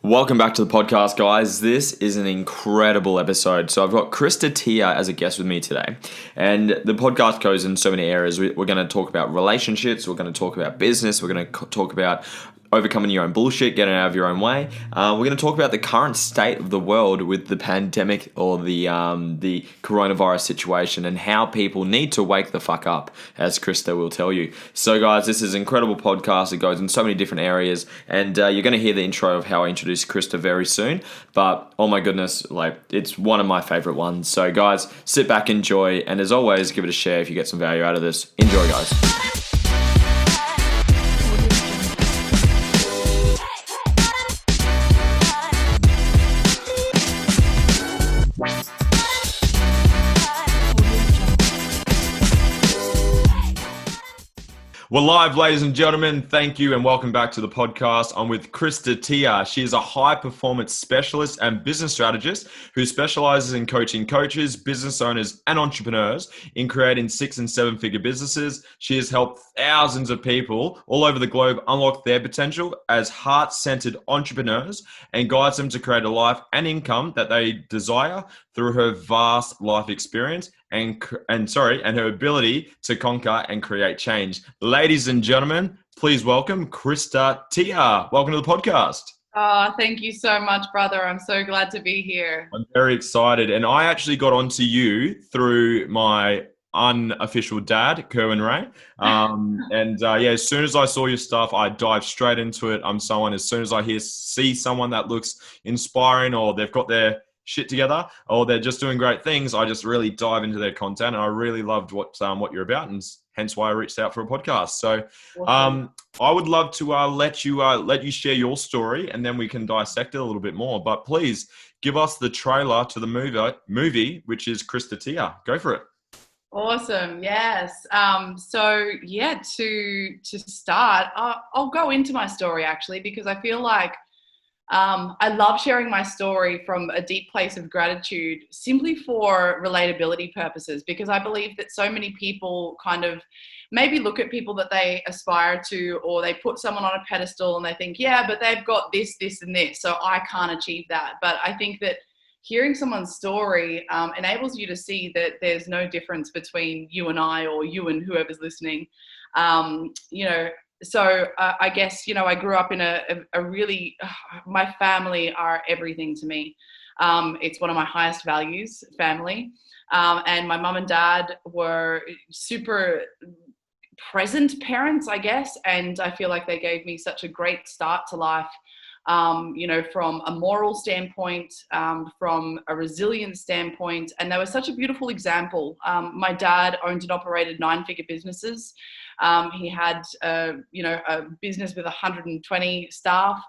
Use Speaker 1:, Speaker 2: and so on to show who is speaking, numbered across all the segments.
Speaker 1: Welcome back to the podcast, guys. This is an incredible episode. So I've got Krista as a guest with me today. And the podcast goes in so many areas. We're going to talk about relationships. We're going to talk about business. We're going to talk about overcoming your own bullshit, getting out of your own way. We're going to talk about the current state of the world with the pandemic or the coronavirus situation and how people need to wake the fuck up, as Krista will tell you. So, guys, this is an incredible podcast. It goes in so many different areas, and you're going to hear the intro of how I introduced Krista very soon. But oh my goodness, it's one of my favorite ones. So, guys, sit back, enjoy, and as always, give it a share if you get some value out of this. Enjoy, guys. We're live, ladies and gentlemen. Thank you and welcome back to the podcast. I'm with Krista. She is a high-performance specialist and business strategist who specializes in coaching coaches, business owners, and entrepreneurs in creating 6- and 7-figure businesses. She has helped thousands of people all over the globe unlock their potential as heart-centered entrepreneurs and guides them to create a life and income that they desire through her vast life experience and her ability to conquer and create change. Ladies and gentlemen, please welcome Krista. Welcome to the podcast.
Speaker 2: Oh, thank you so much, brother. I'm so glad to be here.
Speaker 1: I'm very excited. And I actually got onto you through my unofficial dad, Kerwin Ray. As soon as I saw your stuff, I dived straight into it. I'm someone, as soon as I see someone that looks inspiring or they've got their shit together or they're just doing great things, I just really dive into their content, and I really loved what you're about, and hence why I reached out for a podcast. So I would love to let you share your story, and then we can dissect it a little bit more. But please give us the trailer to the movie, which is Krista. Go for it.
Speaker 2: Awesome. Yes. To start, I'll go into my story actually, because I feel like I love sharing my story from a deep place of gratitude, simply for relatability purposes, because I believe that so many people kind of maybe look at people that they aspire to, or they put someone on a pedestal and they think, yeah, but they've got this, this, and this, so I can't achieve that. But I think that hearing someone's story enables you to see that there's no difference between you and I, or you and whoever's listening. So I guess, I grew up in a really, my family are everything to me. It's one of my highest values, family. And my mum and dad were super present parents, I guess. And I feel like they gave me such a great start to life, from a moral standpoint, from a resilience standpoint. And they were such a beautiful example. My dad owned and operated 9-figure businesses. He had, a business with 120 staff.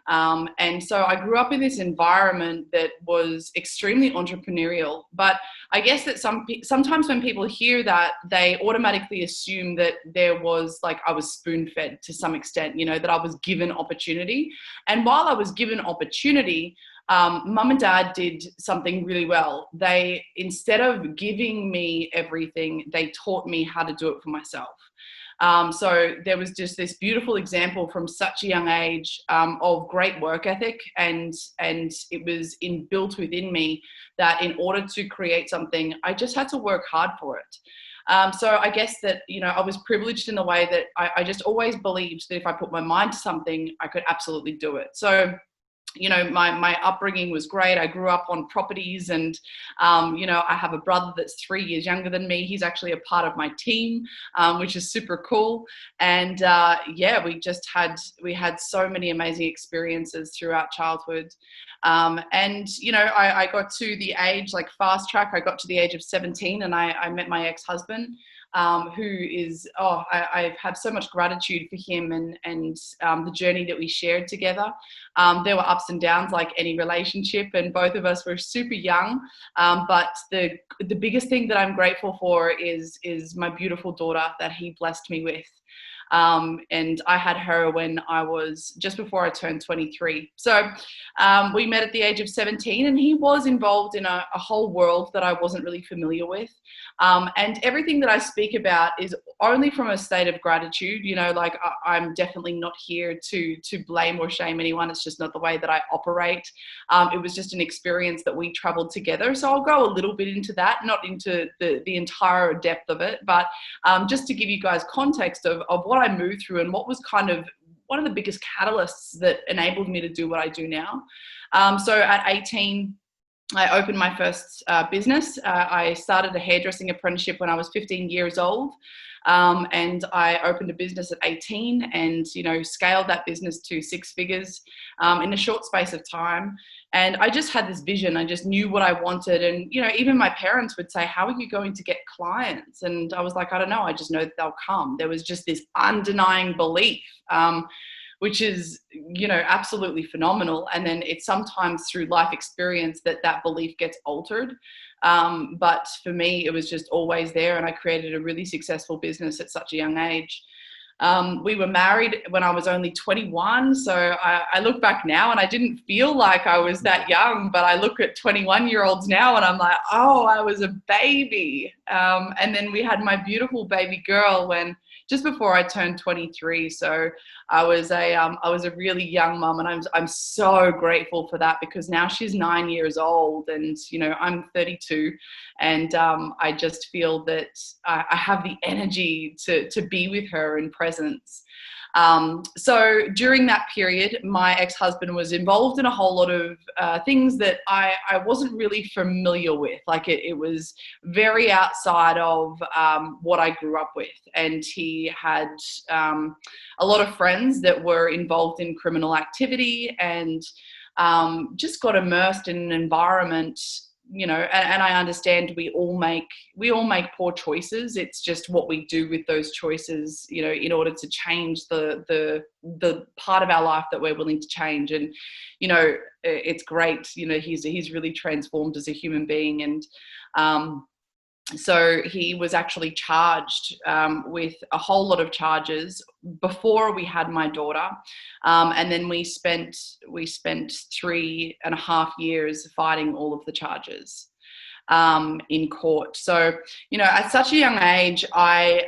Speaker 2: And so I grew up in this environment that was extremely entrepreneurial. But I guess that sometimes when people hear that, they automatically assume that there was, I was spoon-fed to some extent, that I was given opportunity. And while I was given opportunity, mum and dad did something really well. They, instead of giving me everything, they taught me how to do it for myself. So there was just this beautiful example from such a young age of great work ethic, and it was inbuilt within me that in order to create something, I just had to work hard for it. So I guess that, I was privileged in the way that I just always believed that if I put my mind to something, I could absolutely do it. So my upbringing was great. I grew up on properties, and, I have a brother that's 3 years younger than me. He's actually a part of my team, which is super cool. And we had so many amazing experiences throughout childhood. I got to the age, fast track, I got to the age of 17, and I met my ex-husband. Who is, I have so much gratitude for him and the journey that we shared together. There were ups and downs like any relationship, and both of us were super young. But the biggest thing that I'm grateful for is my beautiful daughter that he blessed me with. And I had her when I was just before I turned 23. So we met at the age of 17, and he was involved in a whole world that I wasn't really familiar with. And everything that I speak about is only from a state of gratitude. Like I'm definitely not here to blame or shame anyone. It's just not the way that I operate. It was just an experience that we traveled together. So I'll go a little bit into that, not into the entire depth of it, but just to give you guys context of what I moved through and what was kind of one of the biggest catalysts that enabled me to do what I do now. So at 18, I opened my first business. I started a hairdressing apprenticeship when I was 15 years old. And I opened a business at 18 and, scaled that business to 6 figures in a short space of time. And I just had this vision. I just knew what I wanted. And, even my parents would say, how are you going to get clients? And I was like, I don't know. I just know that they'll come. There was just this undenying belief, which is, absolutely phenomenal. And then it's sometimes through life experience that belief gets altered. But for me, it was just always there. And I created a really successful business at such a young age. We were married when I was only 21. So I look back now and I didn't feel like I was that young, but I look at 21-year-olds now and I'm like, oh, I was a baby. And then we had my beautiful baby girl just before I turned 23. So I was a really young mum, and I'm so grateful for that, because now she's 9 years old and, I'm 32, and I just feel that I have the energy to be with her in presence. So during that period, my ex-husband was involved in a whole lot of things that I wasn't really familiar with. Like it was very outside of what I grew up with. And he had a lot of friends that were involved in criminal activity, and just got immersed in an environment, and I understand we all make poor choices. It's just what we do with those choices, in order to change the part of our life that we're willing to change. And, it's great. He's really transformed as a human being. And so he was actually charged with a whole lot of charges before we had my daughter. And then we spent 3.5 years fighting all of the charges in court. So, at such a young age, I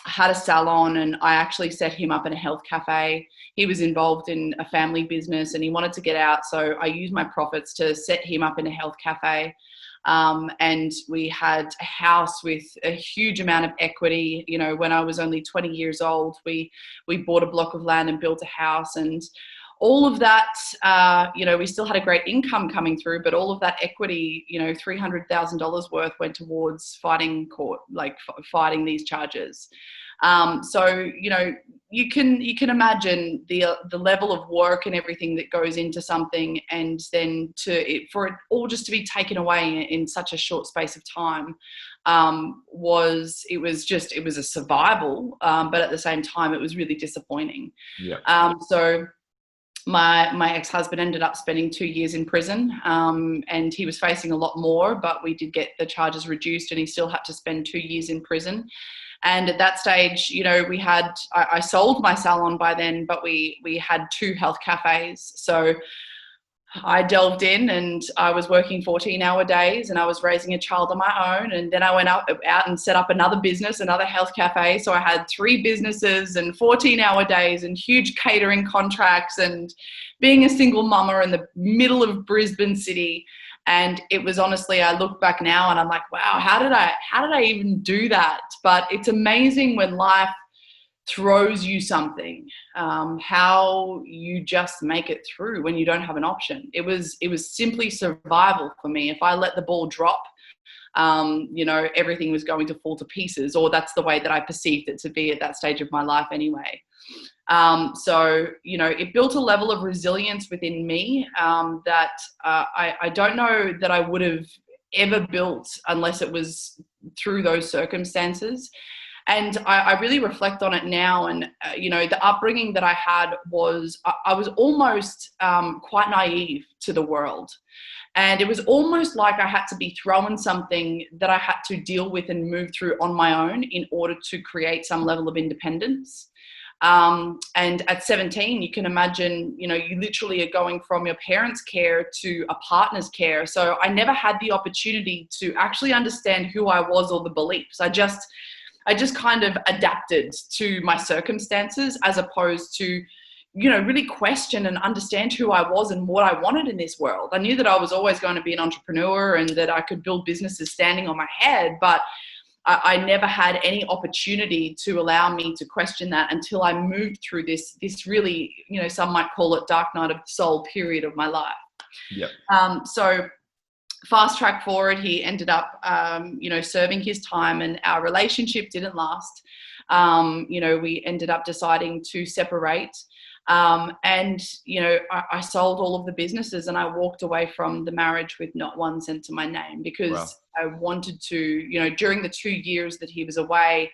Speaker 2: had a salon, and I actually set him up in a health cafe. He was involved in a family business and he wanted to get out. So I used my profits to set him up in a health cafe. And we had a house with a huge amount of equity. When I was only 20 years old, we bought a block of land and built a house, and all of that, we still had a great income coming through, but all of that equity, $300,000 worth went towards fighting court, like fighting these charges. So, you can imagine the level of work and everything that goes into something, and then for it all just to be taken away in such a short space of time, was a survival. But at the same time, it was really disappointing.
Speaker 1: Yeah.
Speaker 2: So my ex-husband ended up spending 2 years in prison, and he was facing a lot more, but we did get the charges reduced, and he still had to spend 2 years in prison. And at that stage, I sold my salon by then, but we had 2 health cafes. So I delved in, and I was working 14-hour days, and I was raising a child on my own. And then I went out and set up another business, another health cafe. So I had 3 businesses and 14-hour days and huge catering contracts, and being a single mama in the middle of Brisbane city. And it was honestly, I look back now and I'm like, wow, how did I even do that? But it's amazing when life throws you something, how you just make it through when you don't have an option. It was simply survival for me. If I let the ball drop, everything was going to fall to pieces, or that's the way that I perceived it to be at that stage of my life anyway. So, it built a level of resilience within me that I don't know that I would have ever built unless it was through those circumstances. And I really reflect on it now. And, the upbringing that I had was, I was almost quite naive to the world. And it was almost like I had to be thrown something that I had to deal with and move through on my own in order to create some level of independence. And at 17, you can imagine, you know, you literally are going from your parents' care to a partner's care. So I never had the opportunity to actually understand who I was or the beliefs. I just kind of adapted to my circumstances, as opposed to, you know, really question and understand who I was and what I wanted in this world. I knew that I was always going to be an entrepreneur and that I could build businesses standing on my head, but I never had any opportunity to allow me to question that until I moved through this really, you know, some might call it dark night of the soul period of my life.
Speaker 1: Yep.
Speaker 2: So fast track forward, he ended up, you know, serving his time, and our relationship didn't last. You know, we ended up deciding to separate. And, you know, I sold all of the businesses and I walked away from the marriage with not 1 cent to my name, because
Speaker 1: Wow.
Speaker 2: I wanted to, you know, during the 2 years that he was away,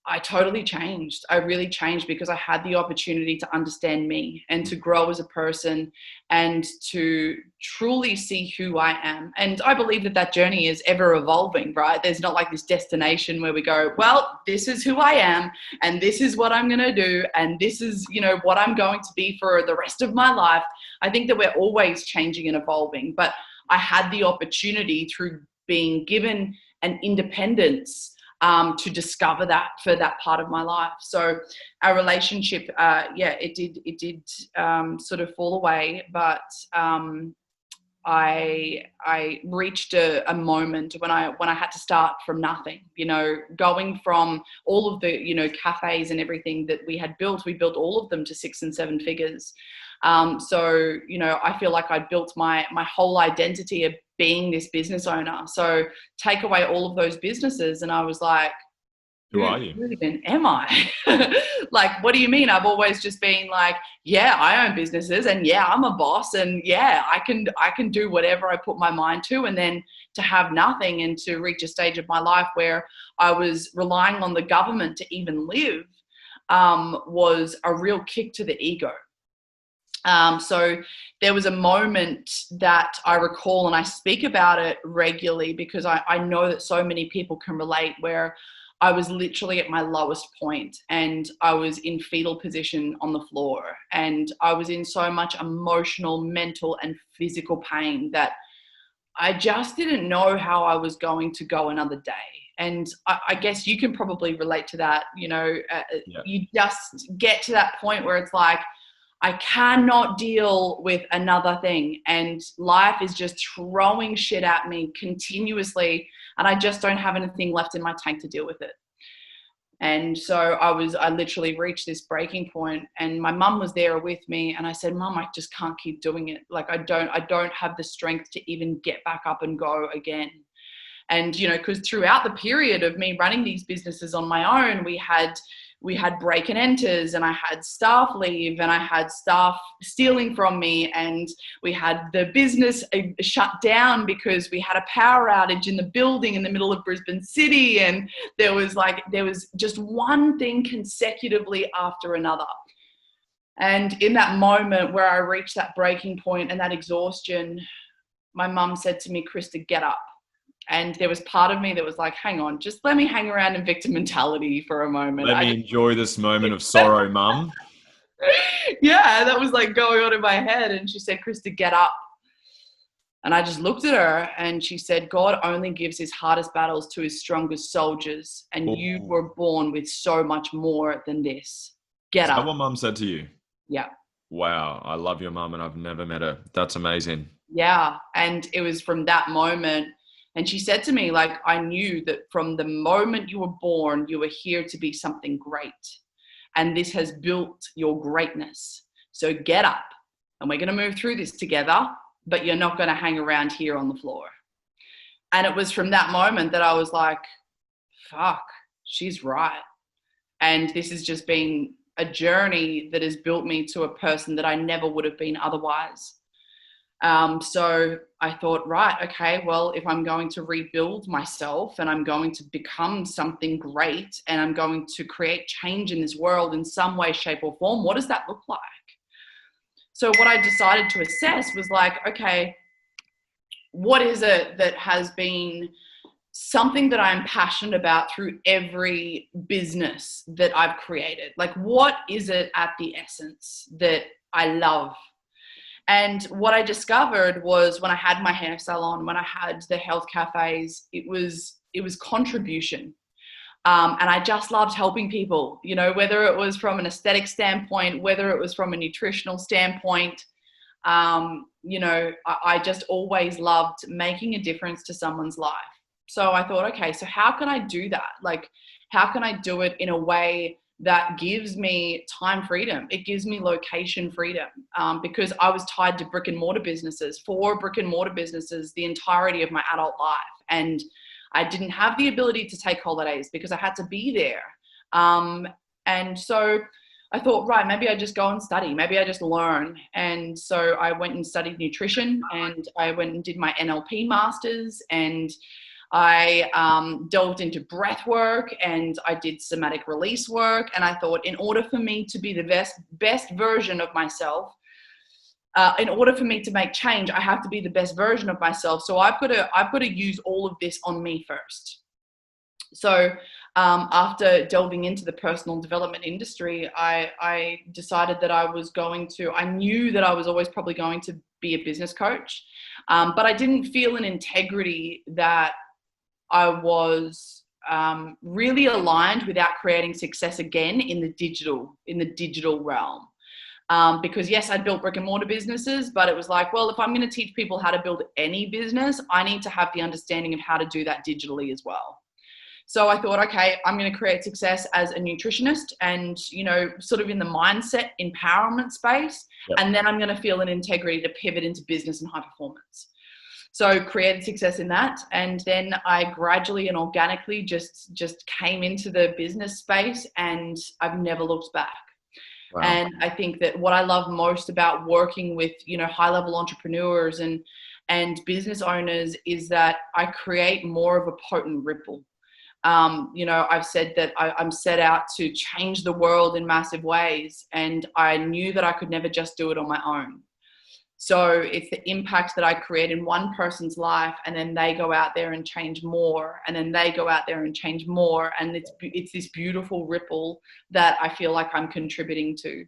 Speaker 2: I totally changed. I really changed because I had the opportunity to understand me and to grow as a person and to truly see who I am. And I believe that that journey is ever evolving, right? There's not like this destination where we go, well, this is who I am and this is what I'm going to do and this is, you know, what I'm going to be for the rest of my life. I think that we're always changing and evolving, but I had the opportunity through being given an independence to discover that for that part of my life. So our relationship, it did sort of fall away, but I reached a moment when I had to start from nothing, you know, going from all of the, you know, cafes and everything that we built all of them to 6 and 7 figures. So, you know, I feel like I built my whole identity of being this business owner. So take away all of those businesses and I was like,
Speaker 1: Who are you?
Speaker 2: who even am I? Like, what do you mean? I've always just been like, yeah, I own businesses and yeah, I'm a boss and yeah, I can do whatever I put my mind to. And then to have nothing and to reach a stage of my life where I was relying on the government to even live was a real kick to the ego. So there was a moment that I recall, and I speak about it regularly because I know that so many people can relate, where I was literally at my lowest point and I was in fetal position on the floor and I was in so much emotional, mental and physical pain that I just didn't know how I was going to go another day. And I guess you can probably relate to that. You know, you just get to that point where it's like, I cannot deal with another thing and life is just throwing shit at me continuously and I just don't have anything left in my tank to deal with it. And so I literally reached this breaking point and my mum was there with me and I said, Mum, I just can't keep doing it. Like I don't have the strength to even get back up and go again. And, you know, because throughout the period of me running these businesses on my own, we had break and enters and I had staff leave and I had staff stealing from me and we had the business shut down because we had a power outage in the building in the middle of Brisbane City. And there was just one thing consecutively after another. And in that moment where I reached that breaking point and that exhaustion, my mum said to me, Krista, get up. And there was part of me that was like, hang on, just let me hang around in victim mentality for a moment.
Speaker 1: Let me enjoy this moment of sorrow, Mum.
Speaker 2: Yeah, that was like going on in my head. And she said, Krista, get up. And I just looked at her and she said, God only gives his hardest battles to his strongest soldiers. And you were born with so much more than this. Get up.
Speaker 1: Is that what Mum said to you?
Speaker 2: Yeah.
Speaker 1: Wow. I love your mum and I've never met her. That's amazing.
Speaker 2: Yeah. And it was from that moment. And she said to me, like, I knew that from the moment you were born, you were here to be something great. And this has built your greatness. So get up and we're going to move through this together, but you're not going to hang around here on the floor. And it was from that moment that I was like, fuck, she's right. And this has just been a journey that has built me to a person that I never would have been otherwise. So I thought, right, okay, well, if I'm going to rebuild myself and I'm going to become something great and I'm going to create change in this world in some way, shape or form, what does that look like? So what I decided to assess was like, okay, what is it that has been something that I'm passionate about through every business that I've created. Like, what is it at the essence that I love? And what I discovered was, when I had my hair salon, when I had the health cafes, it was contribution. And I just loved helping people, you know, whether it was from an aesthetic standpoint, whether it was from a nutritional standpoint. You know, I just always loved making a difference to someone's life. So I thought, okay, so how can I do that? Like, how can I do it in a way that gives me time freedom? It gives me location freedom, because I was tied to brick and mortar businesses, the entirety of my adult life. And I didn't have the ability to take holidays because I had to be there. And so I thought, right, maybe I just go and study. Maybe I just learn. And so I went and studied nutrition, and I went and did my NLP masters, and I delved into breath work, and I did somatic release work. And I thought, in order for me to be the best version of myself, in order for me to make change, I have to be the best version of myself. So I've got to use all of this on me first. So after delving into the personal development industry, I decided that I knew that I was always probably going to be a business coach, but I didn't feel an integrity that I was really aligned without creating success again in the digital realm. Because yes, I'd built brick and mortar businesses, but it was like, well, if I'm going to teach people how to build any business, I need to have the understanding of how to do that digitally as well. So I thought, okay, I'm going to create success as a nutritionist and, you know, sort of in the mindset empowerment space. Yep. And then I'm going to feel an integrity to pivot into business and high performance. So created success in that. And then I gradually and organically just came into the business space, and I've never looked back. Wow. And I think that what I love most about working with, you know, high-level entrepreneurs and business owners is that I create more of a potent ripple. You know, I've said that I'm set out to change the world in massive ways, and I knew that I could never just do it on my own. So it's the impact that I create in one person's life, and then they go out there and change more, and then they go out there and change more. And it's this beautiful ripple that I feel like I'm contributing to.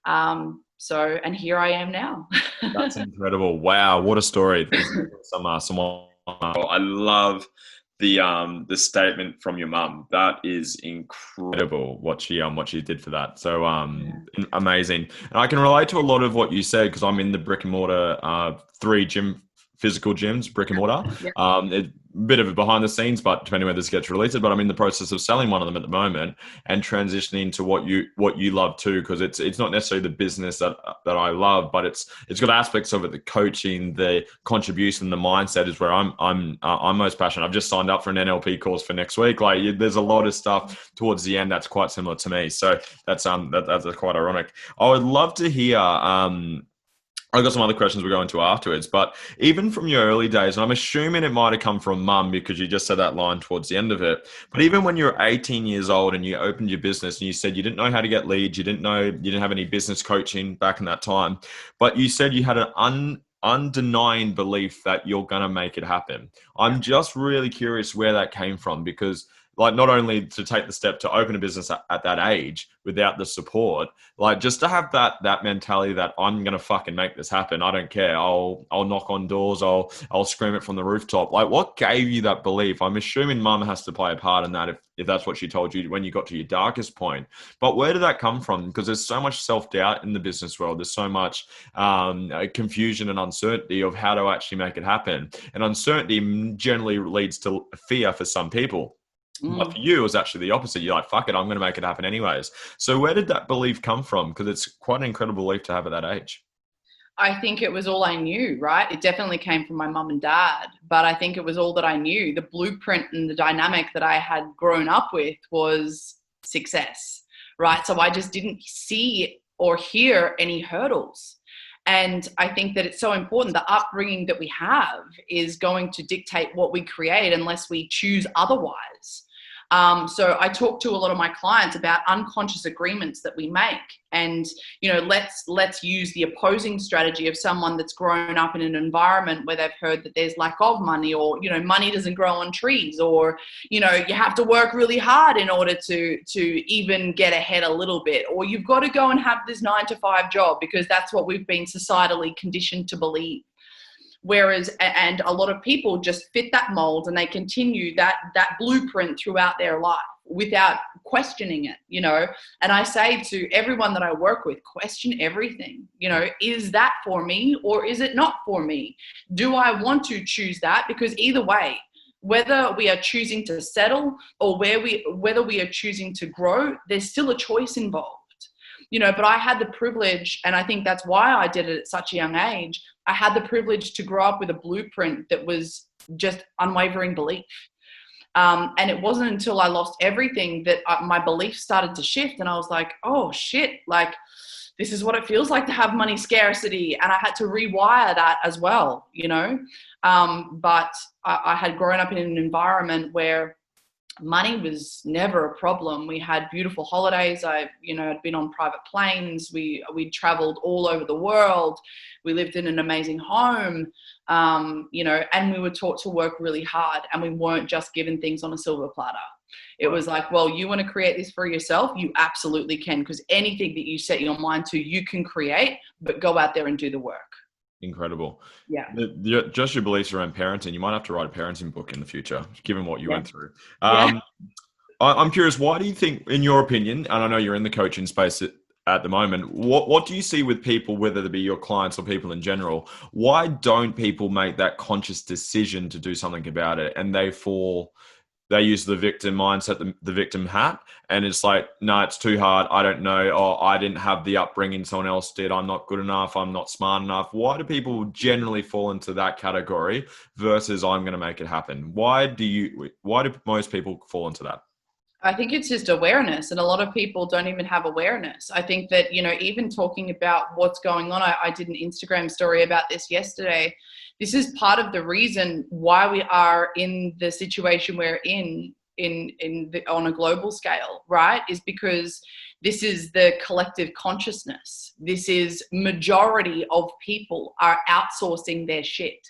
Speaker 2: And here I am now.
Speaker 1: That's incredible. Wow. What a story. I love the statement from your mum. That is incredible what she did for that. So amazing. And I can relate to a lot of what you said, because I'm in the brick and mortar 3 physical gyms, brick and mortar. A bit of a behind the scenes, but depending where this gets released, but I'm in the process of selling one of them at the moment and transitioning to what you love too, because it's not necessarily the business that I love, but it's got aspects of it, the coaching, the contribution, the mindset is where I'm most passionate. I've just signed up for an NLP course for next week. Like, there's a lot of stuff towards the end that's quite similar to me. So that's quite ironic. I would love to hear I've got some other questions we'll go into afterwards, but even from your early days, and I'm assuming it might have come from mum because you just said that line towards the end of it, but even when you were 18 years old and you opened your business and you said you didn't know how to get leads, you didn't have any business coaching back in that time, but you said you had an undenying belief that you're going to make it happen. I'm just really curious where that came from, because like, not only to take the step to open a business at that age without the support, like, just to have that mentality that I'm going to fucking make this happen. I don't care. I'll knock on doors. I'll scream it from the rooftop. Like, what gave you that belief? I'm assuming mum has to play a part in that if that's what she told you when you got to your darkest point. But where did that come from? Because there's so much self-doubt in the business world. There's so much confusion and uncertainty of how to actually make it happen. And uncertainty generally leads to fear for some people. But for you, it was actually the opposite. You're like, fuck it, I'm going to make it happen anyways. So where did that belief come from? Because it's quite an incredible belief to have at that age.
Speaker 2: I think it was all I knew, right? It definitely came from my mum and dad, but I think it was all that I knew. The blueprint and the dynamic that I had grown up with was success, right? So I just didn't see or hear any hurdles. And I think that it's so important. The upbringing that we have is going to dictate what we create unless we choose otherwise. So I talk to a lot of my clients about unconscious agreements that we make. And, let's use the opposing strategy of someone that's grown up in an environment where they've heard that there's lack of money, or, money doesn't grow on trees, or, you have to work really hard in order to even get ahead a little bit, or you've got to go and have this 9-to-5 job because that's what we've been societally conditioned to believe. Whereas, and a lot of people just fit that mold and they continue that blueprint throughout their life without questioning it, And I say to everyone that I work with, question everything. Is that for me or is it not for me? Do I want to choose that? Because either way, whether we are choosing to settle or whether we are choosing to grow, there's still a choice involved. But I had the privilege, and I think that's why I did it at such a young age. I had the privilege to grow up with a blueprint that was just unwavering belief. And it wasn't until I lost everything that my beliefs started to shift. And I was like, oh shit, like this is what it feels like to have money scarcity. And I had to rewire that as well, But I had grown up in an environment where money was never a problem. We had beautiful holidays. I'd been on private planes. We traveled all over the world. We lived in an amazing home, and we were taught to work really hard, and we weren't just given things on a silver platter. It was like, well, you want to create this for yourself? You absolutely can, because anything that you set your mind to, you can create, but go out there and do the work.
Speaker 1: Incredible.
Speaker 2: Yeah.
Speaker 1: Just your beliefs around parenting. You might have to write a parenting book in the future, given what you went through. I'm curious, why do you think, in your opinion, and I know you're in the coaching space at the moment, what do you see with people, whether they be your clients or people in general? Why don't people make that conscious decision to do something about it, and they use the victim mindset, the victim hat, and it's like, no, it's too hard. I don't know. Or I didn't have the upbringing someone else did. I'm not good enough. I'm not smart enough. Why do people generally fall into that category versus I'm going to make it happen? Why do most people fall into that?
Speaker 2: I think it's just awareness, and a lot of people don't even have awareness. I think that, even talking about what's going on, I did an Instagram story about this yesterday. This is part of the reason why we are in the situation we're on a global scale, right? Is because this is the collective consciousness. This is majority of people are outsourcing their shit.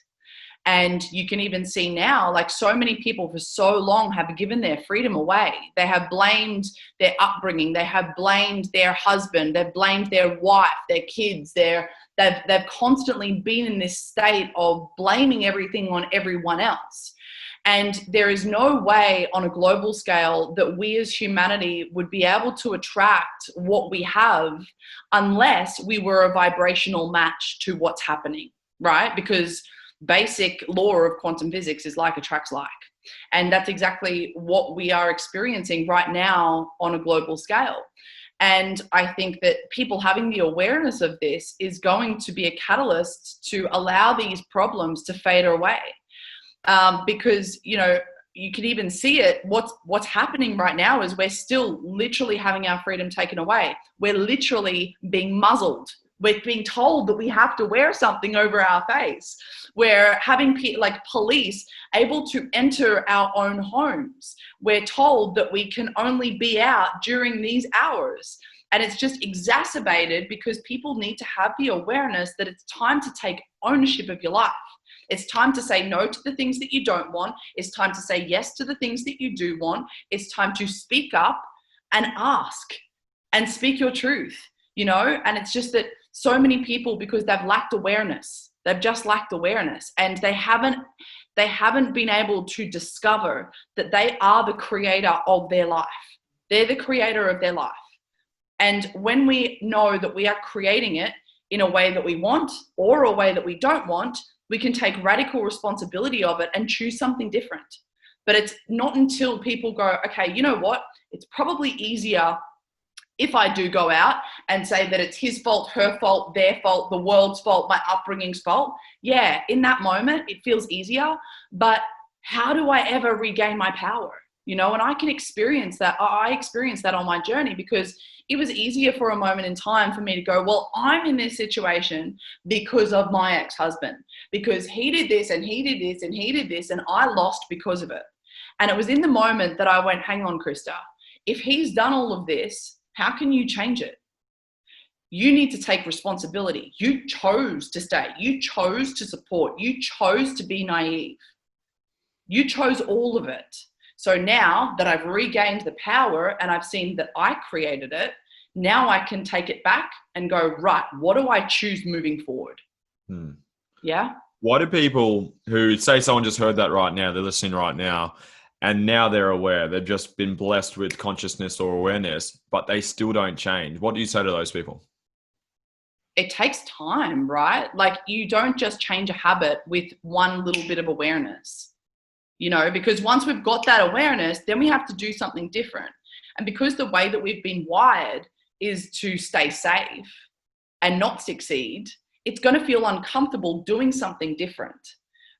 Speaker 2: And you can even see now, like so many people for so long have given their freedom away. They have blamed their upbringing. They have blamed their husband. They've blamed their wife, their kids. They've constantly been in this state of blaming everything on everyone else. And there is no way on a global scale that we as humanity would be able to attract what we have unless we were a vibrational match to what's happening, right? Because basic law of quantum physics is like attracts like. And that's exactly what we are experiencing right now on a global scale. And I think that people having the awareness of this is going to be a catalyst to allow these problems to fade away. Because, you can even see it. What's happening right now is we're still literally having our freedom taken away. We're literally being muzzled. We're being told that we have to wear something over our face. We're having police able to enter our own homes. We're told that we can only be out during these hours. And it's just exacerbated because people need to have the awareness that it's time to take ownership of your life. It's time to say no to the things that you don't want. It's time to say yes to the things that you do want. It's time to speak up and ask and speak your truth, And it's just that so many people, because they've lacked awareness, they've just lacked awareness, and they haven't been able to discover that they are the creator of their life. They're the creator of their life. And when we know that we are creating it in a way that we want or a way that we don't want, we can take radical responsibility of it and choose something different. But it's not until people go, okay, you know what? It's probably easier if I do go out and say that it's his fault, her fault, their fault, the world's fault, my upbringing's fault. Yeah, in that moment, it feels easier. But how do I ever regain my power? And I can experience that. I experienced that on my journey because it was easier for a moment in time for me to go, well, I'm in this situation because of my ex-husband, because he did this and he did this and he did this, and I lost because of it. And it was in the moment that I went, hang on, Krista, if he's done all of this, how can you change it? You need to take responsibility. You chose to stay. You chose to support. You chose to be naive. You chose all of it. So now that I've regained the power and I've seen that I created it, now I can take it back and go, right, what do I choose moving forward? Yeah.
Speaker 3: Why do people who say someone just heard that right now, they're listening right now, and now they're aware, they've just been blessed with consciousness or awareness, but they still don't change? What do you say to those people?
Speaker 2: It takes time, right? Like, you don't just change a habit with one little bit of awareness, you know, because once we've got that awareness, then we have to do something different. And because the way that we've been wired is to stay safe and not succeed, it's going to feel uncomfortable doing something different.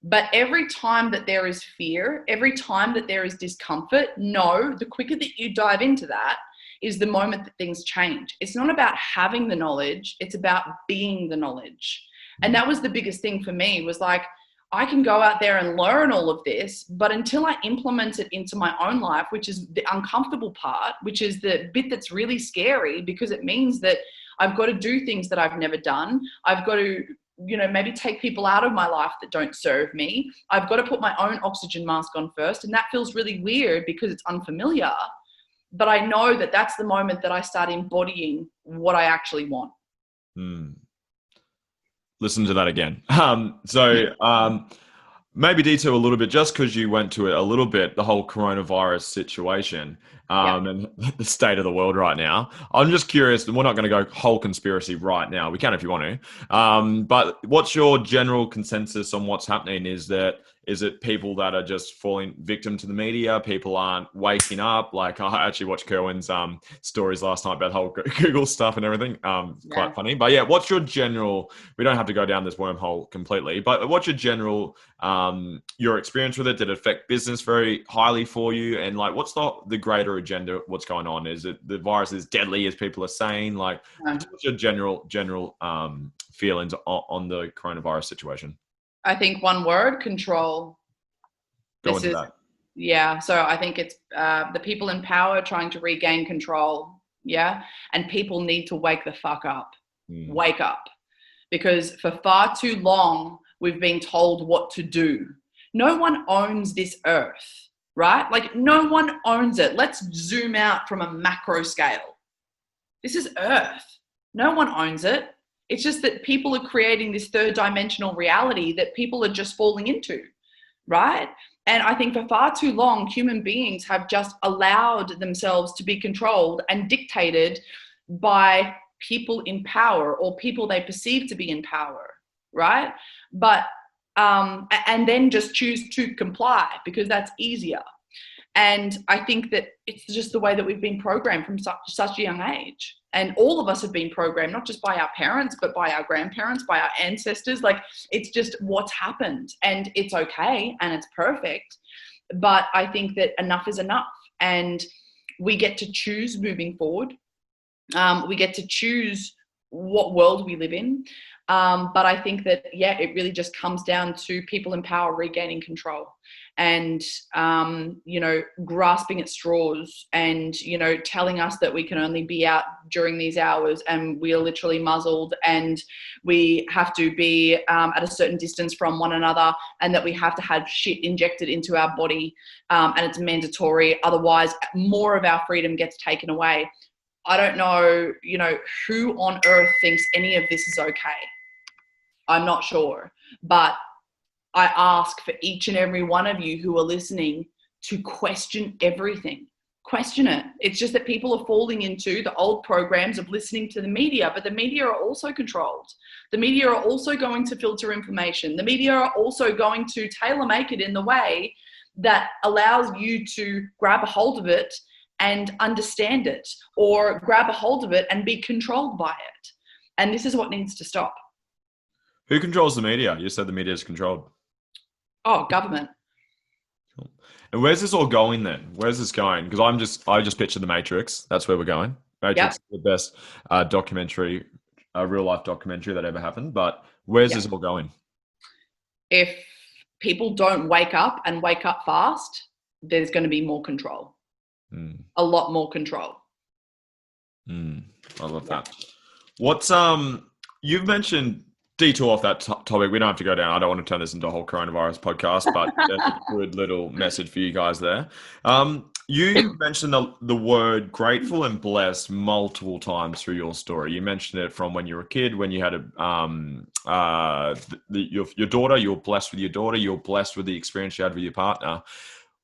Speaker 2: But every time that there is fear, every time that there is discomfort, the quicker that you dive into that is the moment that things change. It's not about having the knowledge, it's about being the knowledge. And that was the biggest thing for me, was like, I can go out there and learn all of this, but until I implement it into my own life, which is the uncomfortable part, which is the bit that's really scary, because it means that I've got to do things that I've never done. I've got to, maybe take people out of my life that don't serve me. I've got to put my own oxygen mask on first. And that feels really weird because it's unfamiliar. But I know that that's the moment that I start embodying what I actually want.
Speaker 3: Listen to that again. Maybe detail a little bit, just because you went to it a little bit, the whole coronavirus situation and the state of the world right now. I'm just curious, and we're not going to go whole conspiracy right now. We can if you want to. But what's your general consensus on what's happening? Is it people that are just falling victim to the media? People aren't waking up? Like, I actually watched Kerwin's stories last night about the whole Google stuff and everything. Quite funny. But yeah, what's your general, we don't have to go down this wormhole completely, but what's your general, your experience with it? Did it affect business very highly for you? And like, what's the greater agenda? What's going on? Is it the virus is deadly, as people are saying? Like, what's your general feelings on the coronavirus situation?
Speaker 2: I think one word: control.
Speaker 3: Go into that.
Speaker 2: Yeah. So I think it's the people in power trying to regain control. Yeah. And people need to wake the fuck up. Wake up. Because for far too long, we've been told what to do. No one owns this earth, right? Like, no one owns it. Let's zoom out from a macro scale. This is earth. No one owns it. It's just that people are creating this third dimensional reality that people are just falling into, right? And I think for far too long, human beings have just allowed themselves to be controlled and dictated by people in power, or people they perceive to be in power, right? But, and then just choose to comply because that's easier. And I think that it's just the way that we've been programmed from such a young age. And all of us have been programmed, not just by our parents, but by our grandparents, by our ancestors. Like, it's just what's happened, and it's okay and it's perfect. But I think that enough is enough, and we get to choose moving forward. We get to choose what world we live in. But I think that, it really just comes down to people in power regaining control and, grasping at straws and, telling us that we can only be out during these hours and we are literally muzzled and we have to be at a certain distance from one another and that we have to have shit injected into our body and it's mandatory. Otherwise, more of our freedom gets taken away. I don't know, who on earth thinks any of this is okay. I'm not sure. But I ask for each and every one of you who are listening to question everything. Question it. It's just that people are falling into the old programs of listening to the media, but the media are also controlled. The media are also going to filter information. The media are also going to tailor make it in the way that allows you to grab a hold of it and understand it, or grab a hold of it and be controlled by it. And this is what needs to stop.
Speaker 3: Who controls the media? You said the media is controlled.
Speaker 2: Oh, government.
Speaker 3: Cool. And where's this all going then? Where's this going? Because I just pictured The Matrix. That's where we're going. Matrix is the best documentary, real life documentary that ever happened. But where's this all going?
Speaker 2: If people don't wake up and wake up fast, there's going to be more control,
Speaker 3: Mm.
Speaker 2: a lot more control.
Speaker 3: I love that. What's you've mentioned detour off that topic. We don't have to go down. I don't want to turn this into a whole coronavirus podcast, but there's a good little message for you guys there. You mentioned the word grateful and blessed multiple times through your story. You mentioned it from when you were a kid, when you had your daughter. You were blessed with your daughter. You were blessed with the experience you had with your partner.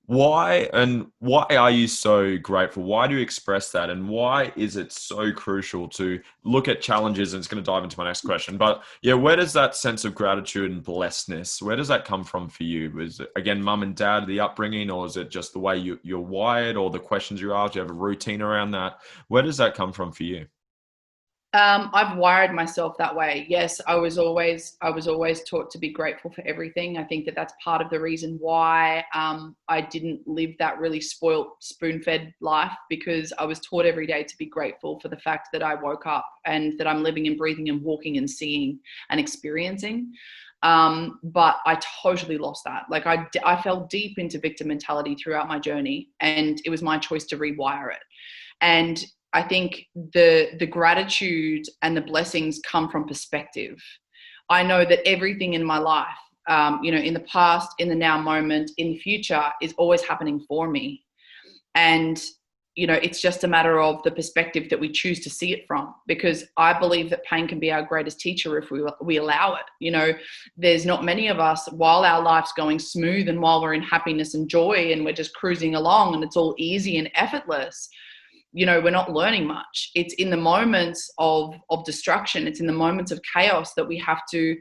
Speaker 3: Why are you so grateful? Why do you express that? And why is it so crucial to look at challenges? And it's going to dive into my next question. But yeah, where does that sense of gratitude and blessedness, where does that come from for you? Is it, again, mum and dad, the upbringing, or is it just the way you're wired, or the questions you ask? Do you have a routine around that? Where does that come from for you?
Speaker 2: I've wired myself that way. Yes, I was always taught to be grateful for everything. I think that that's part of the reason why I didn't live that really spoilt, spoon-fed life, because I was taught every day to be grateful for the fact that I woke up and that I'm living and breathing and walking and seeing and experiencing. But I totally lost that. Like I fell deep into victim mentality throughout my journey, and it was my choice to rewire it. And I think the gratitude and the blessings come from perspective. I know that everything in my life, in the past, in the now moment, in the future, is always happening for me. And, it's just a matter of the perspective that we choose to see it from, because I believe that pain can be our greatest teacher if we allow it. There's not many of us, while our life's going smooth and while we're in happiness and joy and we're just cruising along and it's all easy and effortless, we're not learning much. It's in the moments of destruction. It's in the moments of chaos that we have to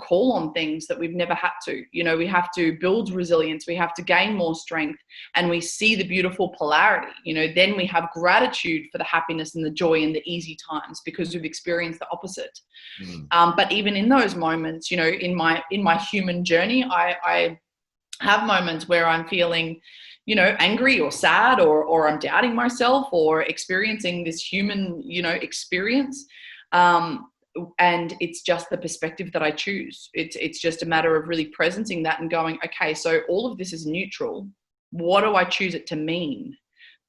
Speaker 2: call on things that we've never had to. We have to build resilience. We have to gain more strength, and we see the beautiful polarity. Then we have gratitude for the happiness and the joy and the easy times, because we've experienced the opposite. But even in those moments, in my human journey, I have moments where I'm feeling angry or sad, or I'm doubting myself or experiencing this human, experience. And it's just the perspective that I choose. It's just a matter of really presencing that and going, okay, so all of this is neutral. What do I choose it to mean?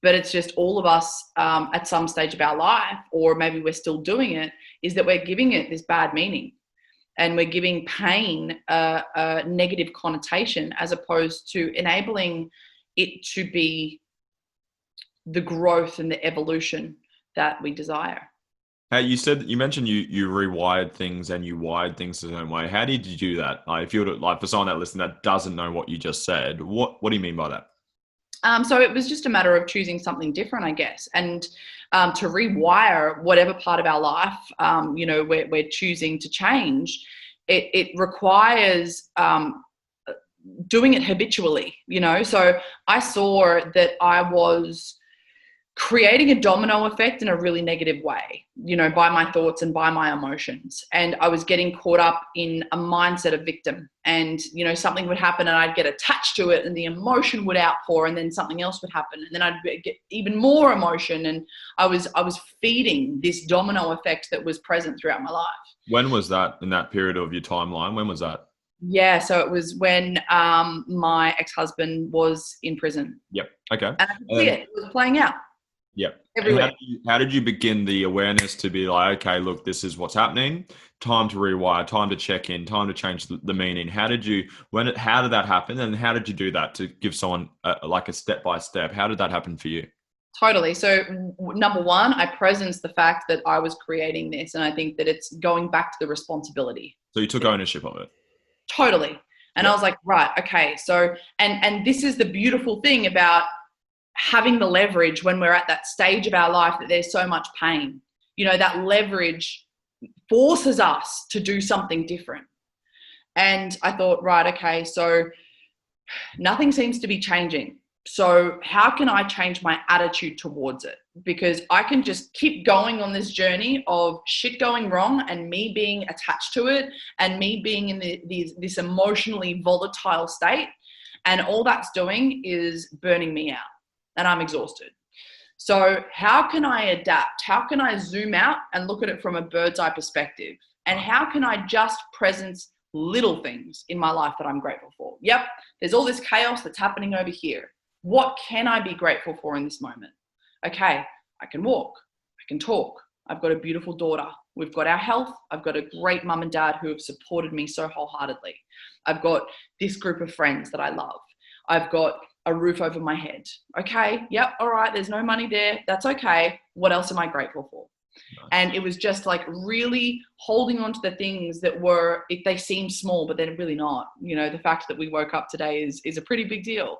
Speaker 2: But it's just all of us at some stage of our life, or maybe we're still doing it, is that we're giving it this bad meaning. And we're giving pain a negative connotation, as opposed to enabling it to be the growth and the evolution that we desire.
Speaker 3: You mentioned you rewired things and you wired things a certain way. How did you do that? If you were to, for someone that listen that doesn't know what you just said, what do you mean by that?
Speaker 2: So it was just a matter of choosing something different, I guess, and to rewire whatever part of our life, we're choosing to change. It requires doing it habitually, So I saw that I was creating a domino effect in a really negative way, by my thoughts and by my emotions. And I was getting caught up in a mindset of victim, and, something would happen and I'd get attached to it and the emotion would outpour, and then something else would happen and then I'd get even more emotion. And I was feeding this domino effect that was present throughout my life.
Speaker 3: When was that, in that period of your timeline? When was that?
Speaker 2: Yeah, so it was when my ex-husband was in prison.
Speaker 3: Yep. Okay.
Speaker 2: And I could see it was playing out.
Speaker 3: Yep.
Speaker 2: Everywhere.
Speaker 3: How did you begin the awareness to be like, okay, look, this is what's happening. Time to rewire. Time to check in. Time to change the meaning. How did that happen, and how did you do that to give someone a step by step? How did that happen for you?
Speaker 2: Totally. So number one, I presence the fact that I was creating this, and I think that it's going back to the responsibility.
Speaker 3: So you took ownership of it.
Speaker 2: Totally. And I was like, right, okay. So, and this is the beautiful thing about having the leverage when we're at that stage of our life that there's so much pain. That leverage forces us to do something different. And I thought, right, okay, so nothing seems to be changing. So how can I change my attitude towards it? Because I can just keep going on this journey of shit going wrong and me being attached to it and me being in this emotionally volatile state. And all that's doing is burning me out and I'm exhausted. So how can I adapt? How can I zoom out and look at it from a bird's eye perspective? And how can I just presence little things in my life that I'm grateful for? Yep, there's all this chaos that's happening over here. what can I be grateful for in this moment? Okay, I can walk, I can talk. I've got a beautiful daughter. We've got our health. I've got a great mum and dad who have supported me so wholeheartedly. I've got this group of friends that I love. I've got a roof over my head. Okay, yep, all right, there's no money there. That's okay. What else am I grateful for?
Speaker 3: Nice.
Speaker 2: And it was just like really holding on to the things that were, they seem small, but they're really not. You know, the fact that we woke up today is a pretty big deal.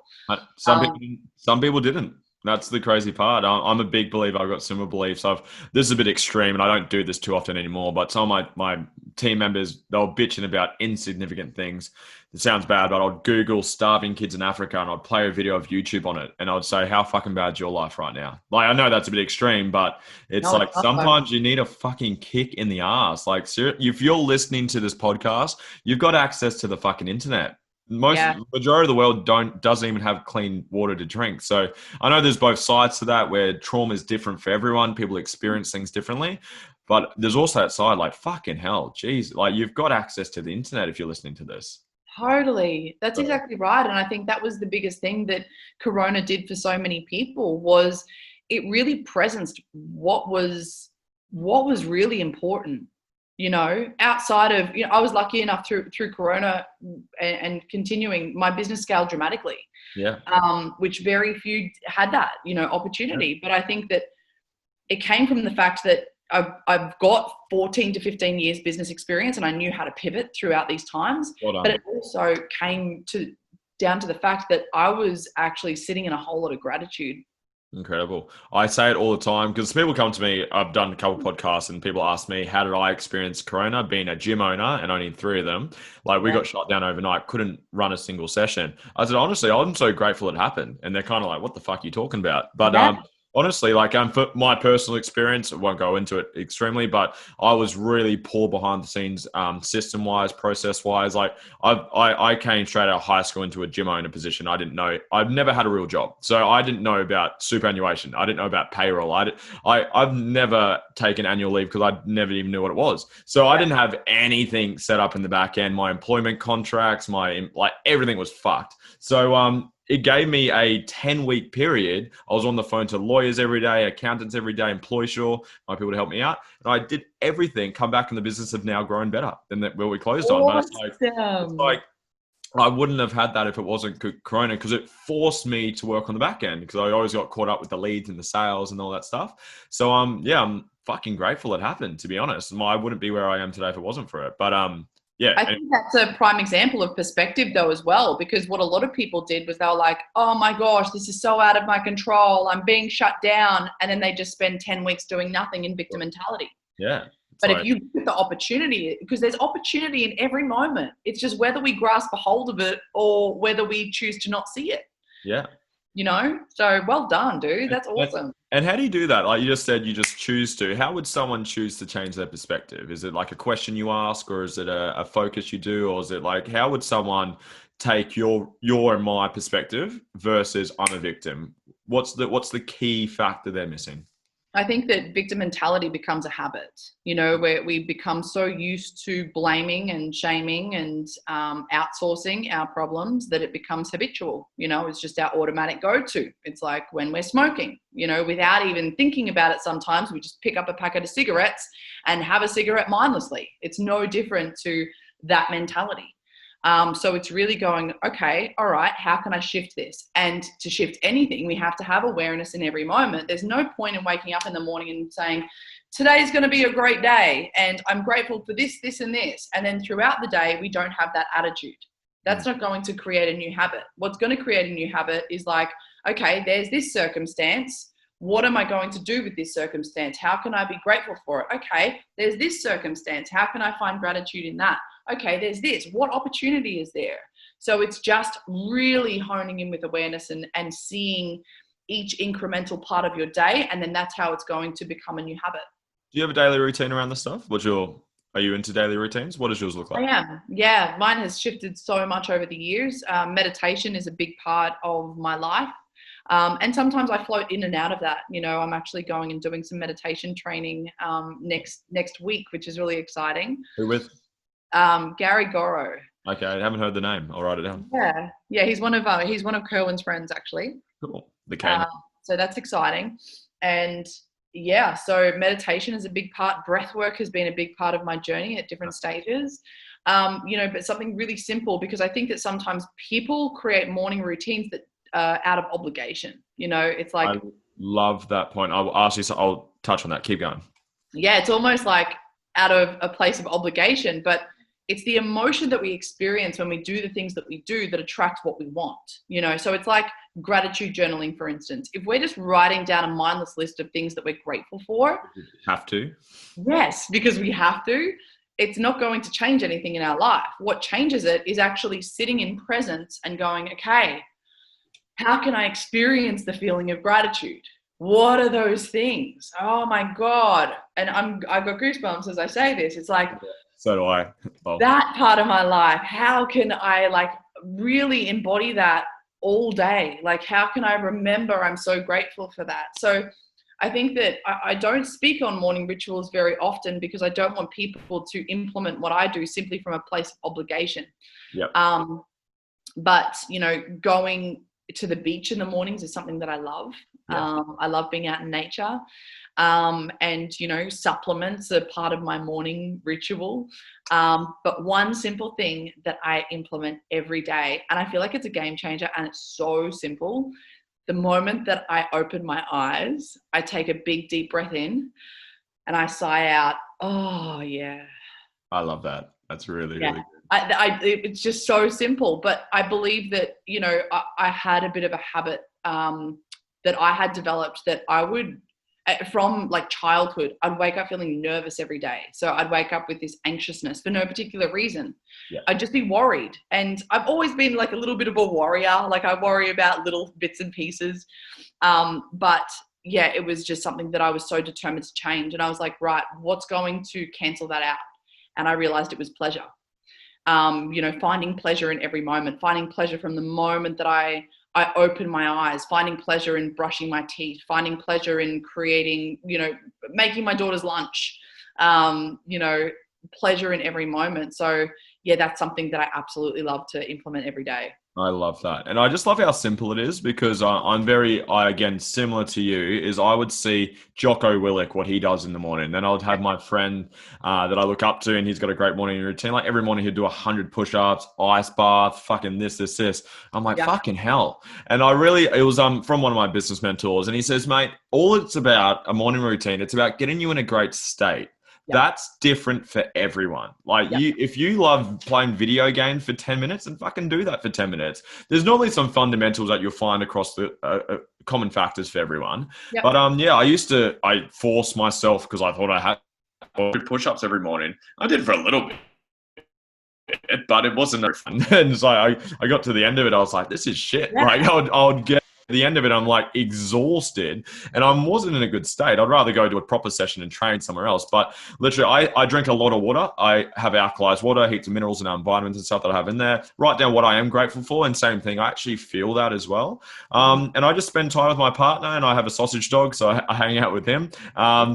Speaker 3: Some people didn't. That's the crazy part. I'm a big believer. I've got similar beliefs. This is a bit extreme, and I don't do this too often anymore. But some of my team members, they were bitching about insignificant things. It sounds bad, but I'd Google starving kids in Africa, and I'd play a video of YouTube on it, and I'd say, "How fucking bad's your life right now?" Like, I know that's a bit extreme, but it's
Speaker 2: No,
Speaker 3: like
Speaker 2: it's not,
Speaker 3: sometimes you need a fucking kick in the ass. Like, if you're listening to this podcast, you've got access to the fucking internet. Majority of the world doesn't even have clean water to drink. So I know there's both sides to that, where trauma is different for everyone. People experience things differently, but there's also that side, like, fucking hell, geez, like, you've got access to the internet if you're listening to this.
Speaker 2: Totally. That's exactly right. And I think that was the biggest thing that Corona did for so many people, was it really presenced what was really important. You know, outside of, you know, I was lucky enough through Corona and continuing, my business scaled dramatically.
Speaker 3: Yeah.
Speaker 2: Which very few had that, you know, opportunity. Yeah. But I think that it came from the fact that I've got 14 to 15 years business experience, and I knew how to pivot throughout these times.
Speaker 3: Well,
Speaker 2: but it also came down to the fact that I was actually sitting in a whole lot of gratitude.
Speaker 3: Incredible. I say it all the time because people come to me. I've done a couple podcasts and people ask me, how did I experience Corona, being a gym owner and only 3 of them? Like, we got shut down overnight, couldn't run a single session. I said, honestly, I'm so grateful it happened. And they're kind of like, what the fuck are you talking about? But honestly, like, for my personal experience, I won't go into it extremely, but I was really poor behind the scenes, system-wise, process-wise. Like, I came straight out of high school into a gym owner position. I didn't know. I've never had a real job, so I didn't know about superannuation. I didn't know about payroll. I've never taken annual leave because I never even knew what it was. So I didn't have anything set up in the back end. My employment contracts, everything was fucked. So it gave me a 10-week period. I was on the phone to lawyers every day, accountants every day, employ sure, my people to help me out. And I did everything, come back in the business have now grown better than where we closed on. But it's like I wouldn't have had that if it wasn't Corona, because it forced me to work on the back end, because I always got caught up with the leads and the sales and all that stuff. So I'm fucking grateful it happened, to be honest. I wouldn't be where I am today if it wasn't for it. But yeah.
Speaker 2: I think that's a prime example of perspective though as well, because what a lot of people did was they were like, oh my gosh, this is so out of my control, I'm being shut down. And then they just spend 10 weeks doing nothing in victim mentality.
Speaker 3: Yeah.
Speaker 2: But if you look at the opportunity, because there's opportunity in every moment, it's just whether we grasp a hold of it or whether we choose to not see it.
Speaker 3: Yeah.
Speaker 2: You know, so well done, dude. That's awesome.
Speaker 3: And how do you do that? Like you just said, you just choose to. How would someone choose to change their perspective? Is it like a question you ask, or is it a focus you do, or is it like, how would someone take your and my perspective versus I'm a victim? What's the key factor they're missing?
Speaker 2: I think that victim mentality becomes a habit, you know, where we become so used to blaming and shaming and outsourcing our problems that it becomes habitual. You know, it's just our automatic go-to. It's like when we're smoking, you know, without even thinking about it, sometimes we just pick up a packet of cigarettes and have a cigarette mindlessly. It's no different to that mentality. So it's really going, okay, all right, how can I shift this? And to shift anything, we have to have awareness in every moment. There's no point in waking up in the morning and saying, today's going to be a great day and I'm grateful for this, this, and this. And then throughout the day, we don't have that attitude. That's not going to create a new habit. What's going to create a new habit is like, okay, there's this circumstance. What am I going to do with this circumstance? How can I be grateful for it? Okay, there's this circumstance. How can I find gratitude in that? Okay, there's this. What opportunity is there? So it's just really honing in with awareness and seeing each incremental part of your day. And then that's how it's going to become a new habit.
Speaker 3: Do you have a daily routine around this stuff? Are you into daily routines? What does yours look like?
Speaker 2: I am. Yeah, mine has shifted so much over the years. Meditation is a big part of my life. And sometimes I float in and out of that. You know, I'm actually going and doing some meditation training next week, which is really exciting.
Speaker 3: Who with?
Speaker 2: Gary Goro.
Speaker 3: Okay, I haven't heard the name. I'll write it down.
Speaker 2: Yeah, he's one of Kerwin's friends actually.
Speaker 3: Cool. The K.
Speaker 2: So that's exciting. And yeah, so meditation is a big part. Breath work has been a big part of my journey at different stages. But something really simple, because I think that sometimes people create morning routines that out of obligation. It's like,
Speaker 3: I love that point. I'll ask you, so I'll touch on that. Keep going.
Speaker 2: yeah, it's almost like out of a place of obligation, but it's the emotion that we experience when we do the things that we do that attract what we want. So it's like gratitude journaling, for instance. If we're just writing down a mindless list of things that we're grateful for,
Speaker 3: Have to.
Speaker 2: yes, because we have to, it's not going to change anything in our life. What changes it is actually sitting in presence and going, okay, how can I experience the feeling of gratitude? What are those things? Oh my God. And I've got goosebumps as I say this. It's like,
Speaker 3: so do I. Oh.
Speaker 2: That part of my life, how can I really embody that all day? How can I remember I'm so grateful for that? So I think that I don't speak on morning rituals very often, because I don't want people to implement what I do simply from a place of obligation.
Speaker 3: Yep.
Speaker 2: But going to the beach in the mornings is something that I love. Yeah. I love being out in nature. And supplements are part of my morning ritual. But one simple thing that I implement every day, and I feel like it's a game changer, and it's so simple. The moment that I open my eyes, I take a big deep breath in and I sigh out, oh yeah.
Speaker 3: I love that. That's really,
Speaker 2: yeah.
Speaker 3: really good.
Speaker 2: It's just so simple, but I believe that, I had a bit of a habit that I had developed, that I would, from childhood, I'd wake up feeling nervous every day. So I'd wake up with this anxiousness for no particular reason. Yeah. I'd just be worried. And I've always been a little bit of a worrier. I worry about little bits and pieces. But yeah, it was just something that I was so determined to change. And I was like, right, what's going to cancel that out? And I realized it was pleasure. Finding pleasure in every moment, finding pleasure from the moment that I open my eyes, finding pleasure in brushing my teeth, finding pleasure in creating, making my daughter's lunch, pleasure in every moment. So yeah, that's something that I absolutely love to implement every day.
Speaker 3: I love that. And I just love how simple it is, because again, similar to you, is I would see Jocko Willink, what he does in the morning. Then I would have my friend that I look up to, and he's got a great morning routine. Every morning he'd do 100 push-ups, ice bath, fucking this. I'm like, fucking hell. And it was from one of my business mentors, and he says, mate, all it's about a morning routine, it's about getting you in a great state. Yep. That's different for everyone. If you love playing video games for 10 minutes, then fucking do that for 10 minutes. There's normally some fundamentals that you'll find across the common factors for everyone. Yep. But I forced myself, because I thought I had push-ups every morning. I did for a little bit, but it wasn't very fun. And so I got to the end of it. I was like, this is shit. Yeah. I would get at the end of it, I'm exhausted, and I wasn't in a good state. I'd rather go to a proper session and train somewhere else. But literally, I drink a lot of water. I have alkalized water, heaps of minerals and vitamins and stuff that I have in there. Write down what I am grateful for, and same thing, I actually feel that as well. And I just spend time with my partner, and I have a sausage dog, so I hang out with him.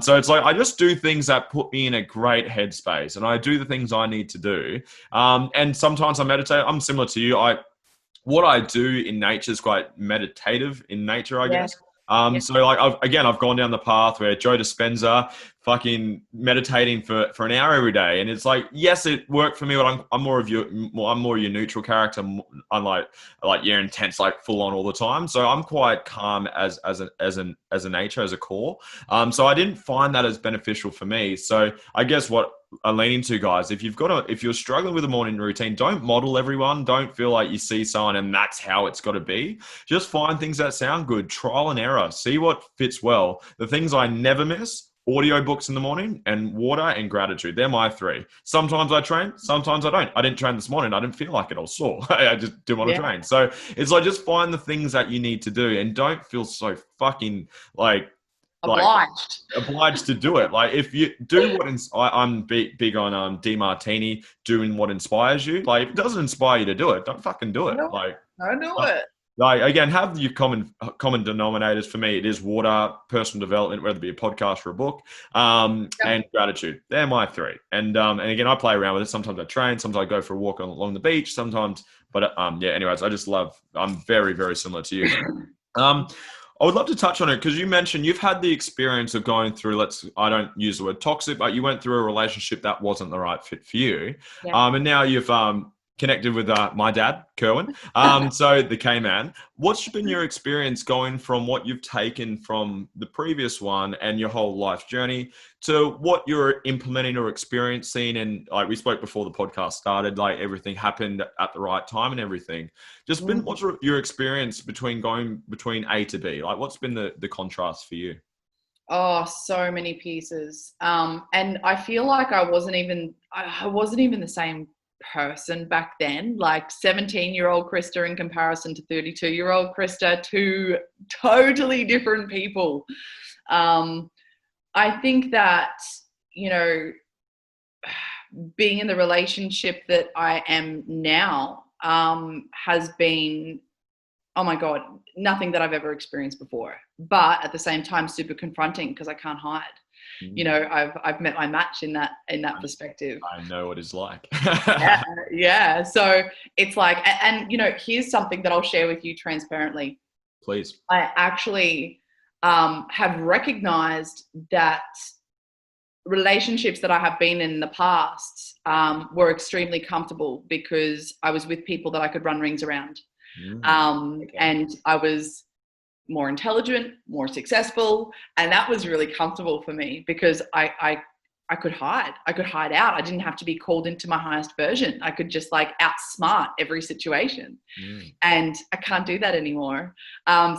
Speaker 3: So it's I just do things that put me in a great headspace, and I do the things I need to do. And sometimes I meditate. I'm similar to you. What I do in nature is quite meditative in nature, I guess. So I've gone down the path where Joe Dispenza fucking meditating for an hour every day. And it's yes, it worked for me, but I'm more your neutral character. I'm like you're intense, full on all the time. So I'm quite calm as a nature, as a core. So I didn't find that as beneficial for me. So I guess what I'm leaning to, guys, if you're struggling with a morning routine, don't model everyone. Don't feel like you see someone and that's how it's got to be. Just find things that sound good, trial and error, see what fits well. The things I never miss: audio books in the morning, and water, and gratitude. They're my three. Sometimes I train, sometimes I don't. I didn't train this morning. I didn't feel like it. I was sore. I just didn't want to train. So it's just find the things that you need to do, and don't feel so fucking obliged to do it. If you do I'm big on DeMartini, doing what inspires you. If it doesn't inspire you to do it, don't fucking do it.
Speaker 2: Don't do it.
Speaker 3: Like, again, have your common denominators. For me, it is water, personal development, whether it be a podcast or a book,
Speaker 2: Yep.
Speaker 3: and gratitude. They're my three. And again, I play around with it. Sometimes I train, sometimes I go for a walk along the beach, sometimes. But yeah. Anyways, I just love. I'm very, very similar to you. Um, I would love to touch on it because you mentioned you've had the experience of going through, I don't use the word toxic, but you went through a relationship that wasn't the right fit for you.
Speaker 2: Yeah.
Speaker 3: And now you've connected with my dad, Kerwin, so the K-Man. What's been your experience going from what you've taken from the previous one and your whole life journey to what you're implementing or experiencing? And like we spoke before the podcast started, like everything happened at the right time and everything. Just been, what's your experience going between A to B? Like, what's been the contrast for you?
Speaker 2: Oh, so many pieces. And I feel like I wasn't even the same person back then. Like 17-year-old Krista in comparison to 32-year-old Krista, two totally different people. I think that, you know, being in the relationship that I am now has been, oh my God, nothing that I've ever experienced before. But at the same time, super confronting because I can't hide. You know, I've met my match in that perspective.
Speaker 3: I know what it's like.
Speaker 2: Yeah. So it's like, and you know, here's something that I'll share with you transparently.
Speaker 3: Please.
Speaker 2: I actually have recognized that relationships that I have been in the past were extremely comfortable because I was with people that I could run rings around.
Speaker 3: Okay.
Speaker 2: And I was more intelligent, more successful, and that was really comfortable for me because I could hide. I could hide out. I didn't have to be called into my highest version. I could just like outsmart every situation. And I can't do that anymore.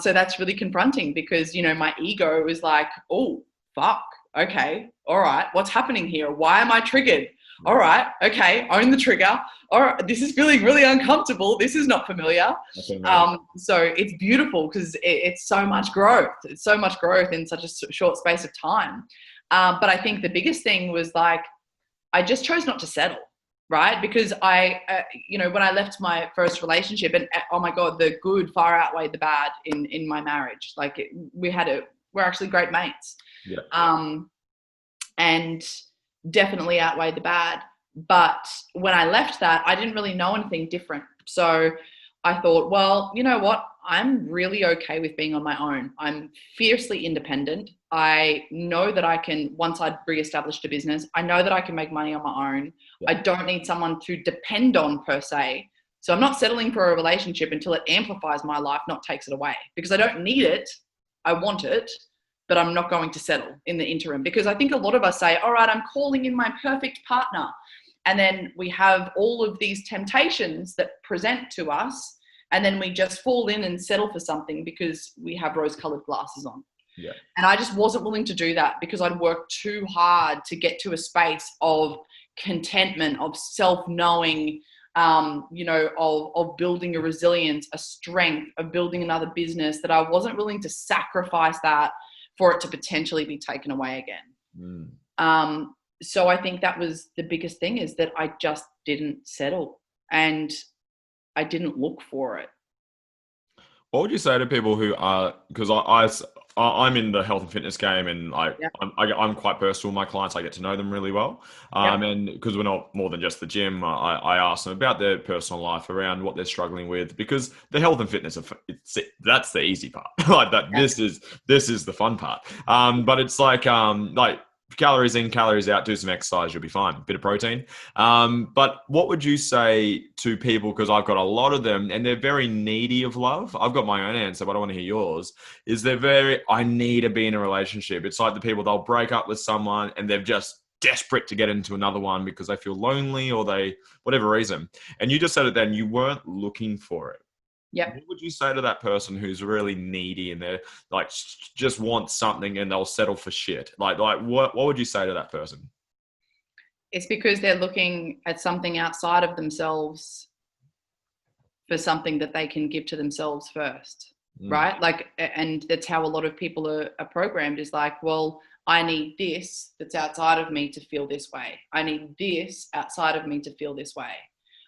Speaker 2: So that's really confronting because, you know, my ego was like, oh, fuck. Okay. All right. What's happening here? Why am I triggered? All right. Okay. Own the trigger. All right. This is feeling really uncomfortable. This is not familiar. So it's beautiful because it's so much growth. It's so much growth in such a short space of time. But I think the biggest thing was like, I just chose not to settle, right? Because you know, when I left my first relationship and oh my God, the good far outweighed the bad in my marriage. Like we're actually great mates.
Speaker 3: Yeah.
Speaker 2: And definitely outweighed the bad. But when I left that, I didn't really know anything different. So I thought, well, you know what? I'm really okay with being on my own. I'm fiercely independent. I know that I can, once I'd reestablished a business, I know that I can make money on my own.
Speaker 3: Yeah.
Speaker 2: I don't need someone to depend on per se. So I'm not settling for a relationship until it amplifies my life, not takes it away. Because I don't need it. I want it. But I'm not going to settle in the interim because I think a lot of us say, all right, I'm calling in my perfect partner. And then we have all of these temptations that present to us. And then we just fall in and settle for something because we have rose-colored glasses on.
Speaker 3: Yeah.
Speaker 2: And I just wasn't willing to do that because I'd worked too hard to get to a space of contentment, of self-knowing, you know, of building a resilience, a strength, of building another business, that I wasn't willing to sacrifice that for it to potentially be taken away again. So I think that was the biggest thing, is that I just didn't settle and I didn't look for it.
Speaker 3: What would you say to people who are, because I'm in the health and fitness game, and I'm quite personal with my clients. I get to know them really well, and because we're not more than just the gym, I ask them about their personal life, around what they're struggling with, because the health and fitness, that's the easy part. Like that, this is the fun part. But it's like calories in, calories out, do some exercise, you'll be fine. Bit of protein. But what would you say to people, because I've got a lot of them and they're very needy of love. I've got my own answer, but I want to hear yours. Is I need to be in a relationship. It's like the people, they'll break up with someone and they're just desperate to get into another one because they feel lonely or whatever reason. And you just said it then, you weren't looking for it.
Speaker 2: Yep.
Speaker 3: What would you say to that person who's really needy and they're like just want something and they'll settle for shit? Like what would you say to that person?
Speaker 2: It's because they're looking at something outside of themselves for something that they can give to themselves first, right? Like, and that's how a lot of people are programmed, is like, well, I need this that's outside of me to feel this way. I need this outside of me to feel this way.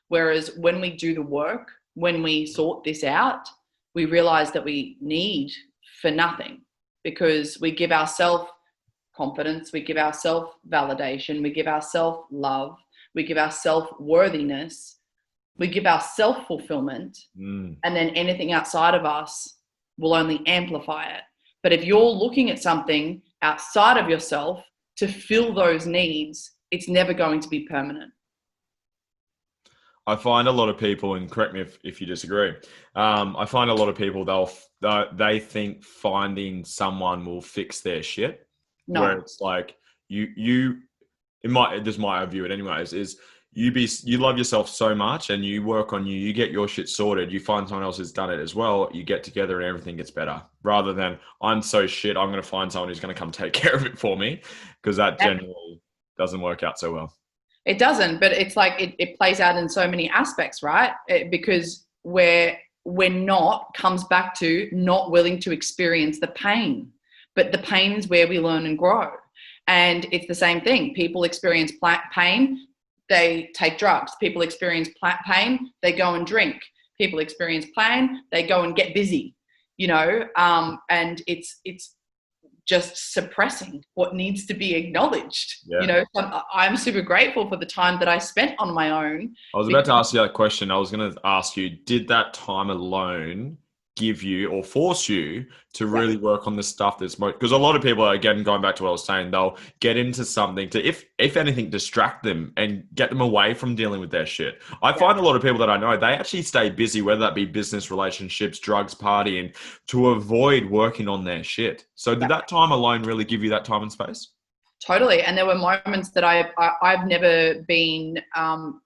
Speaker 2: Whereas when we do the work, when we sort this out, we realize that we need for nothing, because we give ourselves confidence, we give ourselves validation, we give ourselves love, we give ourselves worthiness, we give ourselves fulfillment, and then anything outside of us will only amplify it. But if you're looking at something outside of yourself to fill those needs, it's never going to be permanent.
Speaker 3: I find a lot of people, and correct me if you disagree, I find a lot of people, they think finding someone will fix their shit.
Speaker 2: No.
Speaker 3: Where it's like this is my view it anyways, is you love yourself so much and you work on you get your shit sorted, you find someone else who's done it as well, you get together and everything gets better, rather than I'm so shit, I'm going to find someone who's going to come take care of it for me, because that generally doesn't work out so well.
Speaker 2: It doesn't, but it's like it plays out in so many aspects, right? Because we're not, comes back to not willing to experience the pain. But the pain is where we learn and grow. And it's the same thing. People experience pain, they take drugs. People experience pain, they go and drink. People experience pain, they go and get busy, and it's just suppressing what needs to be acknowledged. So I'm super grateful for the time that I spent on my own.
Speaker 3: I was about to ask you that question. I was going to ask you, did that time alone give you or force you to really work on the stuff that's most, because a lot of people, again, going back to what I was saying, they'll get into something to, if anything, distract them and get them away from dealing with their shit. I find a lot of people that I know, they actually stay busy, whether that be business, relationships, drugs, partying, to avoid working on their shit. So did that time alone really give you that time and space?
Speaker 2: Totally. And there were moments that I've never been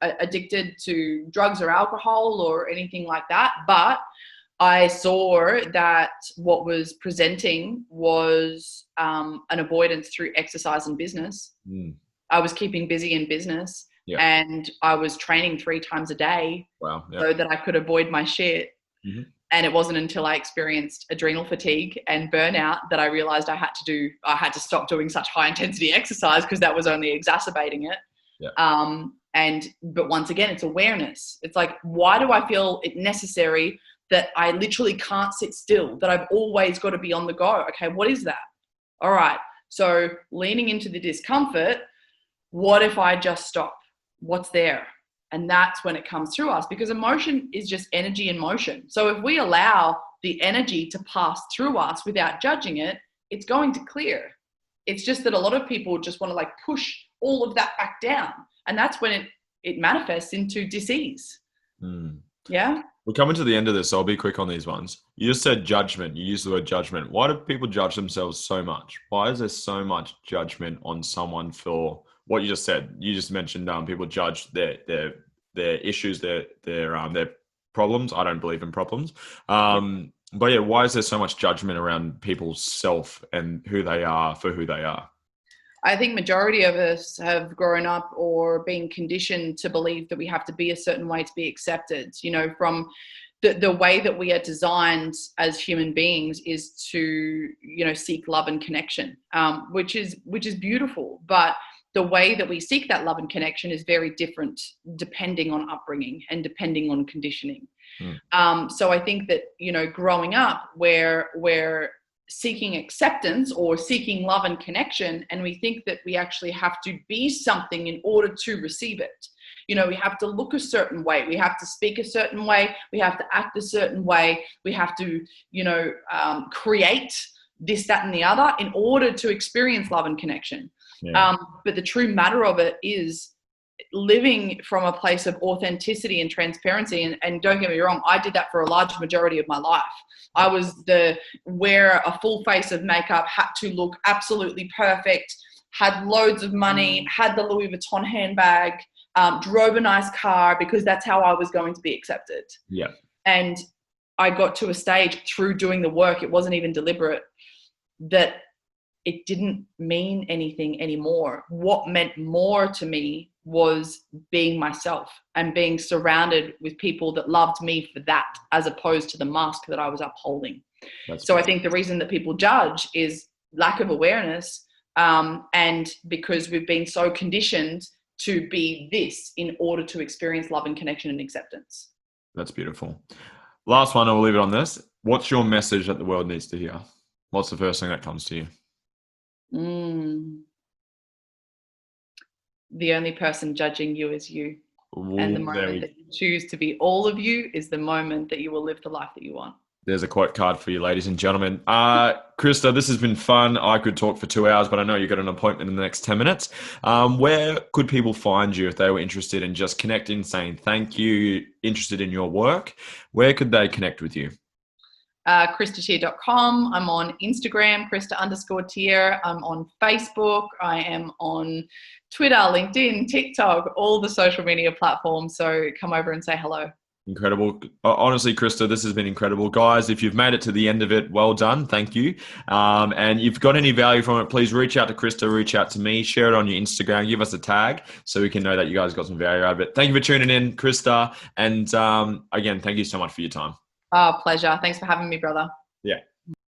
Speaker 2: addicted to drugs or alcohol or anything like that, but I saw that what was presenting was an avoidance through exercise and business. I was keeping busy in business, and I was training 3 times a day so that I could avoid my shit. And it wasn't until I experienced adrenal fatigue and burnout that I realized I had to stop doing such high intensity exercise, because that was only exacerbating it. But once again, it's awareness. It's like, why do I feel it necessary that I literally can't sit still, that I've always got to be on the go? Okay, what is that? All right, so leaning into the discomfort, what if I just stop? What's there? And that's when it comes through us, because emotion is just energy in motion. So if we allow the energy to pass through us without judging it, it's going to clear. It's just that a lot of people just want to push all of that back down. And that's when it manifests into disease. Yeah.
Speaker 3: We're coming to the end of this, so I'll be quick on these ones. You just said judgment. You used the word judgment. Why do people judge themselves so much? Why is there so much judgment on someone for what you just said? You just mentioned people judge their issues, their problems. I don't believe in problems. But yeah, why is there so much judgment around people's self and who they are for who they are?
Speaker 2: I think majority of us have grown up or been conditioned to believe that we have to be a certain way to be accepted. From the way that we are designed as human beings is to, seek love and connection, which is beautiful. But the way that we seek that love and connection is very different depending on upbringing and depending on conditioning. So I think that, growing up where we're seeking acceptance or seeking love and connection, and we think that we actually have to be something in order to receive it. We have to look a certain way, we have to speak a certain way, we have to act a certain way, we have to, create this, that, and the other in order to experience love and connection. But the true matter of it is living from a place of authenticity and transparency. And don't get me wrong, I did that for a large majority of my life. I was wear a full face of makeup, had to look absolutely perfect, had loads of money, had the Louis Vuitton handbag, drove a nice car, because that's how I was going to be accepted. And I got to a stage through doing the work, it wasn't even deliberate, that it didn't mean anything anymore. What meant more to me was being myself and being surrounded with people that loved me for that, as opposed to the mask that I was upholding. I think the reason that people judge is lack of awareness, and because we've been so conditioned to be this in order to experience love and connection and acceptance.
Speaker 3: That's beautiful. Last one, I'll leave it on this. What's your message that the world needs to hear? What's the first thing that comes to you?
Speaker 2: The only person judging you is you. And the
Speaker 3: Ooh,
Speaker 2: moment that you choose to be all of you is the moment that you will live the life that you want.
Speaker 3: There's a quote card for you, ladies and gentlemen. Krista, this has been fun. I could talk for 2 hours, but I know you've got an appointment in the next 10 minutes. Where could people find you if they were interested in just connecting, saying thank you, interested in your work? Where could they connect with you?
Speaker 2: KristaTier.com. I'm on Instagram, Krista_Tier. I'm on Facebook. I am on Twitter, LinkedIn, TikTok, all the social media platforms. So come over and say hello.
Speaker 3: Incredible. Honestly, Krista, this has been incredible. Guys, if you've made it to the end of it, well done. Thank you. And if you've got any value from it, please reach out to Krista, reach out to me, share it on your Instagram, give us a tag so we can know that you guys got some value out of it. Thank you for tuning in, Krista. And again, thank you so much for your time.
Speaker 2: Oh, pleasure. Thanks for having me, brother.
Speaker 3: Yeah.